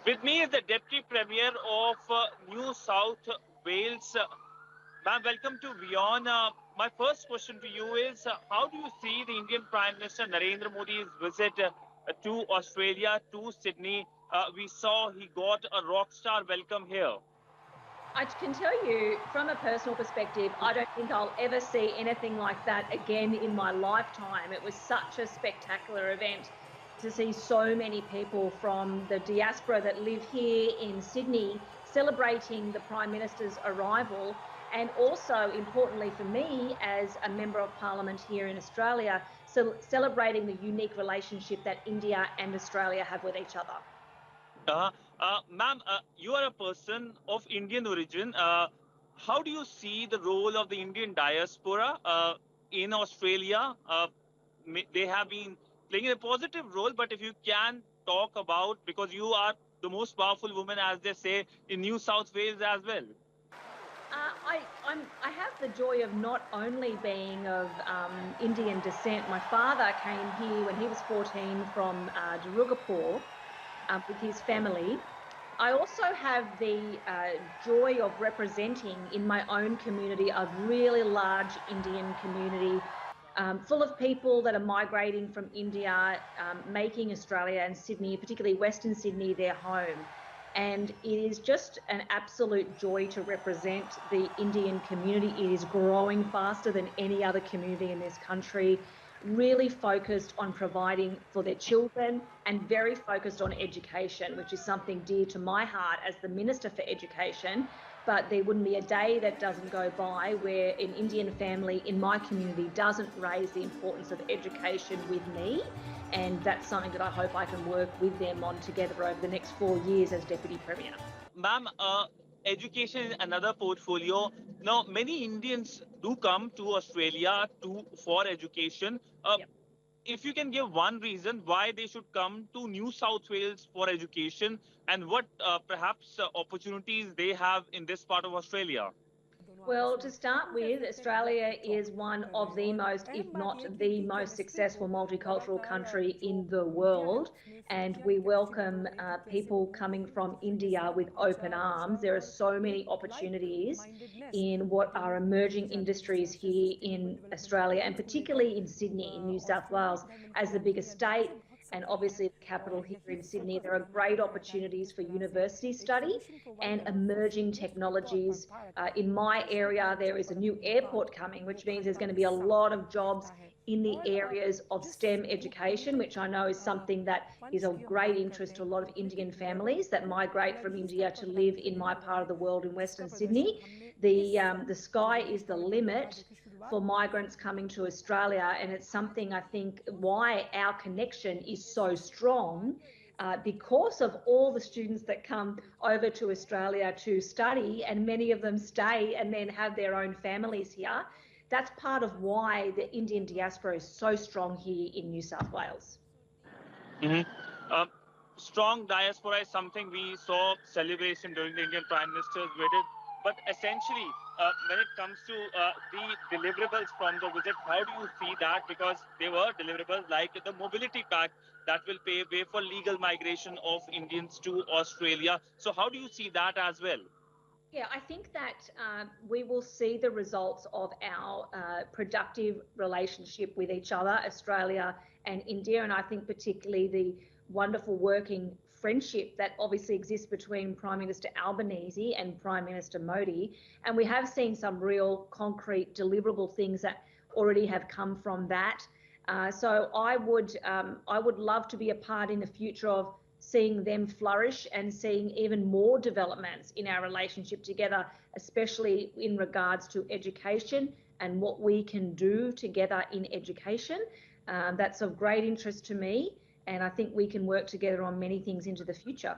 With me is the Deputy Premier of New South Wales. Ma'am, welcome to WION. My first question to you is, how do you see the Indian Prime Minister Narendra Modi's visit to Australia, to Sydney? We saw he got a rock star welcome here. I can tell you from a personal perspective, I don't think I'll ever see anything like that again in my lifetime. It was such a spectacular event to see so many people from the diaspora that live here in Sydney celebrating the Prime Minister's arrival. And also, importantly for me, as a Member of Parliament here in Australia, celebrating the unique relationship that India and Australia have with each other. Ma'am, you are a person of Indian origin. How do you see the role of the Indian diaspora in Australia? They have been playing a positive role, but if you can talk about, because you are the most powerful woman, as they say, in New South Wales as well. I have the joy of not only being of Indian descent. My father came here when he was 14 from Darugapur with his family. I also have the joy of representing in my own community a really large Indian community full of people that are migrating from India, making Australia and Sydney, particularly Western Sydney, their home. And it is just an absolute joy to represent the Indian community. It is growing faster than any other community in this country, really focused on providing for their children and very focused on education, which is something dear to my heart as the Minister for Education. But there wouldn't be a day that doesn't go by where an Indian family in my community doesn't raise the importance of education with me. And that's something that I hope I can work with them on together over the next 4 years as Deputy Premier. Ma'am, education is another portfolio. Now, many Indians do come to Australia for education. Yep. If you can give one reason why they should come to New South Wales for education and what perhaps opportunities they have in this part of Australia. Well, to start with, Australia is one of the most, if not the most successful multicultural country in the world. And we welcome people coming from India with open arms. There are so many opportunities in what are emerging industries here in Australia, and particularly in Sydney, in New South Wales, as the biggest state. And obviously the capital here in Sydney, there are great opportunities for university study and emerging technologies. In my area, there is a new airport coming, which means there's going to be a lot of jobs in the areas of STEM education, which I know is something that is of great interest to a lot of Indian families that migrate from India to live in my part of the world in Western Sydney. The sky is the limit for migrants coming to Australia, and it's something I think why our connection is so strong. Because of all the students that come over to Australia to study, and many of them stay and then have their own families here. That's part of why the Indian diaspora is so strong here in New South Wales. Mm-hmm. Strong diaspora is something we saw celebration during the Indian Prime Minister's visit. But essentially, when it comes to the deliverables from the visit, how do you see that? Because there were deliverables like the mobility pact that will pave way for legal migration of Indians to Australia. So how do you see that as well? Yeah, I think that we will see the results of our productive relationship with each other, Australia and India, and I think particularly the wonderful working friendship that obviously exists between Prime Minister Albanese and Prime Minister Modi. And we have seen some real concrete deliverable things that already have come from that. So I would love to be a part in the future of seeing them flourish and seeing even more developments in our relationship together, especially in regards to education and what we can do together in education. That's of great interest to me, and I think we can work together on many things into the future.